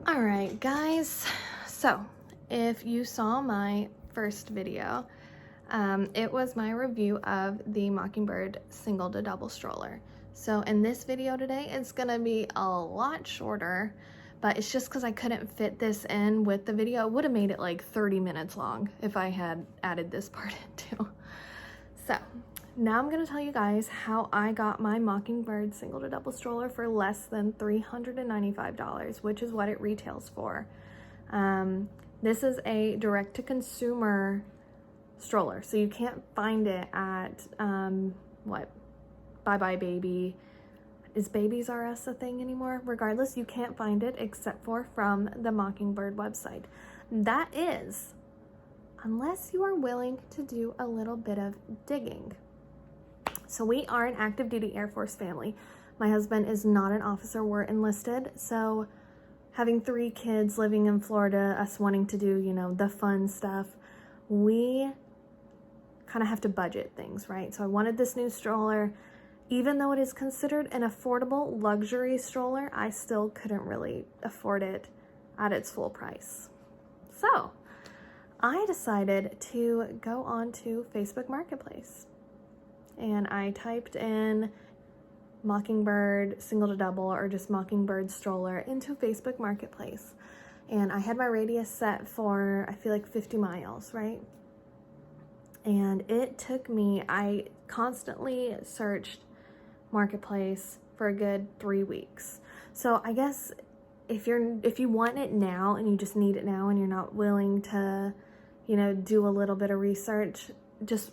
All right, guys, so if you saw my first video, it was my review of the Mockingbird single to double stroller. So in this video today, it's gonna be a lot shorter, but it's just because I couldn't fit this in with the video. It would have made it like 30 minutes long if I had added this part in too. So now I'm gonna tell you guys how I got my Mockingbird single to double stroller for less than $395, which is what it retails for. This is a direct-to-consumer stroller, so you can't find it at what, Bye Bye Baby. Is Babies R Us a thing anymore? Regardless, you can't find it except for from the Mockingbird website. That is, unless you are willing to do a little bit of digging. So we are an active duty Air Force family. My husband is not an officer, we're enlisted. So having 3 kids living in Florida, us wanting to do, the fun stuff, we kind of have to budget things, right? So I wanted this new stroller. Even though it is considered an affordable luxury stroller, I still couldn't really afford it at its full price. So I decided to go on to Facebook Marketplace. And I typed in Mockingbird single to double or just Mockingbird stroller into Facebook Marketplace. And I had my radius set for, I feel like 50 miles, right? And it took me, I constantly searched Marketplace for a good 3 weeks. So I guess if you want it now and you just need it now and you're not willing to, do a little bit of research, just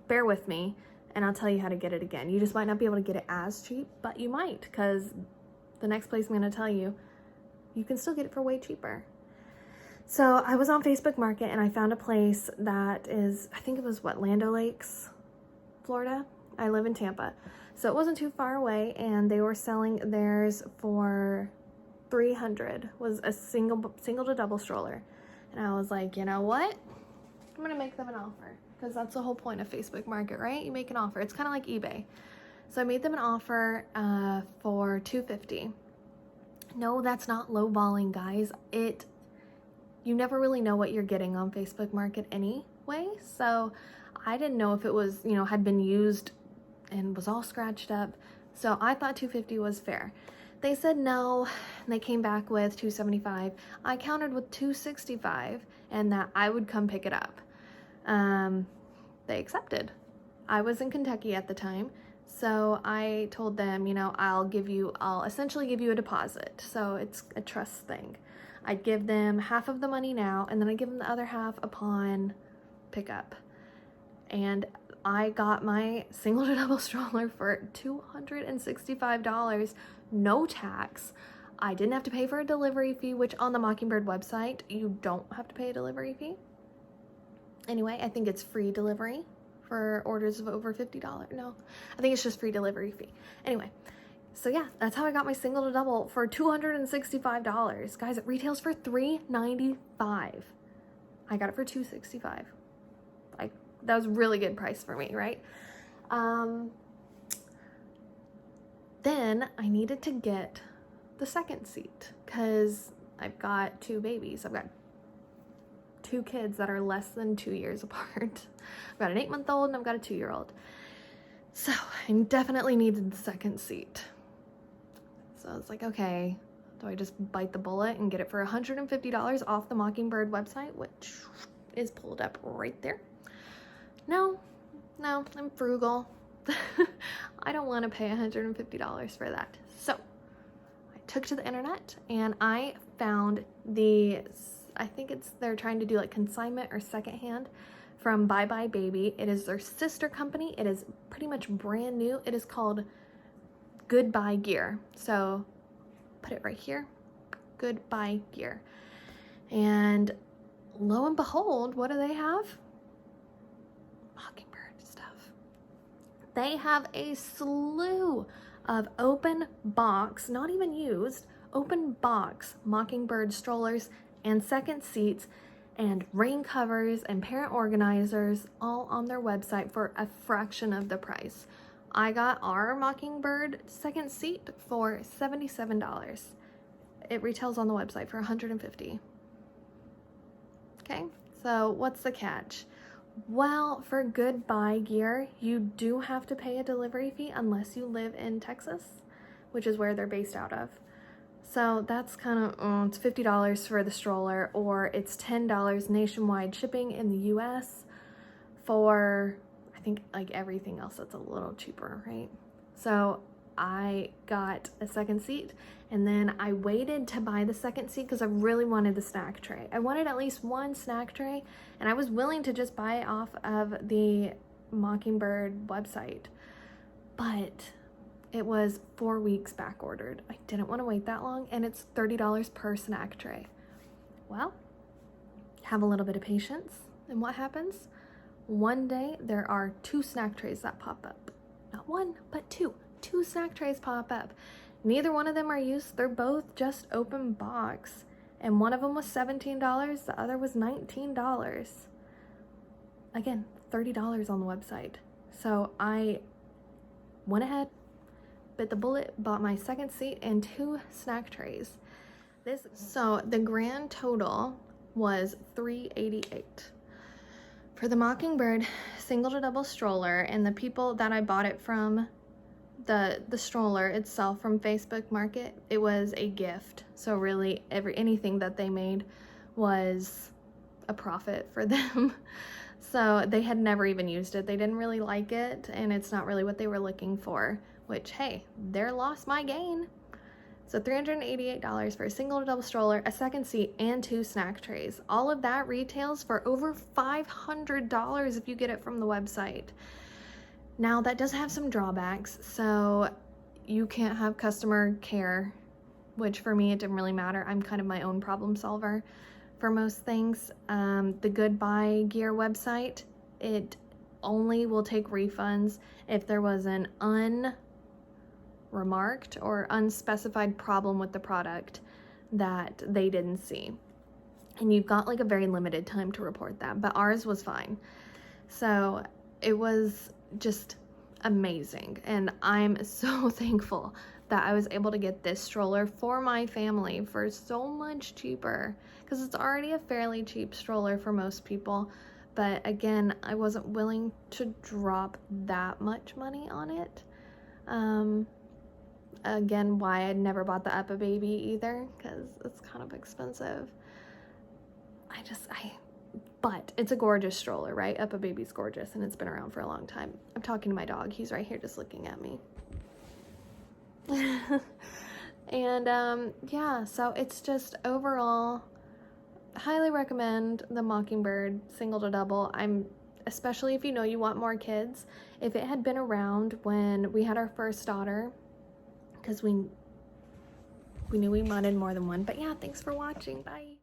bear with me and I'll tell you how to get it again. You just might not be able to get it as cheap, but you might, because the next place I'm going to tell you, you can still get it for way cheaper. So I was on Facebook Market and I found a place that is, I think it was Land O'Lakes, Florida. I live in Tampa. So it wasn't too far away and they were selling theirs for $300, was a single to double stroller. And I was like, you know what? I'm gonna make them an offer, because that's the whole point of Facebook Market, right? You make an offer. It's kind of like eBay. So I made them an offer for $250. No, that's not lowballing, guys. You never really know what you're getting on Facebook Market anyway. So I didn't know if it was, had been used and was all scratched up. So I thought $250 was fair. They said no, and they came back with $275. I countered with $265 and that I would come pick it up. They accepted. I was in Kentucky at the time, so I told them, I'll essentially give you a deposit. So it's a trust thing. I'd give them half of the money now, and then I give them the other half upon pickup. And I got my single to double stroller for $265, no tax. I didn't have to pay for a delivery fee, which on the Mockingbird website, you don't have to pay a delivery fee. Anyway, I think it's free delivery for orders of over $50. No, I think it's just free delivery fee. Anyway, so yeah, that's how I got my single to double for $265. Guys, it retails for $395. I got it for $265. That was a really good price for me, right? Then I needed to get the second seat because I've got 2 babies. I've got 2 kids that are less than 2 years apart. I've got an 8-month-old and I've got a 2-year-old. So I definitely needed the second seat. So I was like, okay, do I just bite the bullet and get it for $150 off the Mockingbird website, which is pulled up right there? No, I'm frugal. I don't want to pay $150 for that. So I took to the internet and I found I think they're trying to do like consignment or secondhand from Bye Bye Baby. It is their sister company. It is pretty much brand new. It is called Goodbye Gear. So put it right here, Goodbye Gear. And lo and behold, what do they have? Mockingbird stuff. They have a slew of open box, not even used, open box Mockingbird strollers and second seats and rain covers and parent organizers all on their website for a fraction of the price. I got our Mockingbird second seat for $77. it retails on the website for $150. Okay, so what's the catch? Well, for good buy gear, you do have to pay a delivery fee unless you live in Texas, which is where they're based out of. So that's kind of, it's $50 for the stroller, or it's $10 nationwide shipping in the US for, I think, like everything else that's a little cheaper, right? So I got a second seat, and then I waited to buy the second seat because I really wanted the snack tray. I wanted at least one snack tray, and I was willing to just buy it off of the Mockingbird website, but it was 4 weeks back ordered. I didn't want to wait that long, and it's $30 per snack tray. Well, have a little bit of patience, and what happens? One day there are 2 snack trays that pop up. Not one, but 2. 2 snack trays pop up. Neither one of them are used. They're both just open box. And one of them was $17. The other was $19. Again, $30 on the website. So I went ahead, bit the bullet, bought my second seat and 2 snack trays. So the grand total was $388 for the Mockingbird single to double stroller. And the people that I bought it from, the stroller itself from Facebook Market, it was a gift. So really anything that they made was a profit for them. So they had never even used it. They didn't really like it, and it's not really what they were looking for, which, hey, their loss, my gain. So $388 for a single to double stroller, a second seat, and 2 snack trays. All of that retails for over $500 if you get it from the website. Now, that does have some drawbacks. So you can't have customer care, which for me, it didn't really matter. I'm kind of my own problem solver for most things. The Good Buy Gear website, it only will take refunds if there was an unremarked or unspecified problem with the product that they didn't see. And you've got like a very limited time to report that, but ours was fine. So it was just amazing, and I'm so thankful that I was able to get this stroller for my family for so much cheaper, because it's already a fairly cheap stroller for most people. But again, I wasn't willing to drop that much money on it. Again, why I'd never bought the UPPAbaby either, because it's kind of expensive. But it's a gorgeous stroller, right? UPPAbaby's gorgeous, and it's been around for a long time. I'm talking to my dog. He's right here just looking at me. And yeah, so it's just overall, highly recommend the Mockingbird single to double. Especially if you know you want more kids. If it had been around when we had our first daughter, because we knew we wanted more than one. But yeah, thanks for watching. Bye.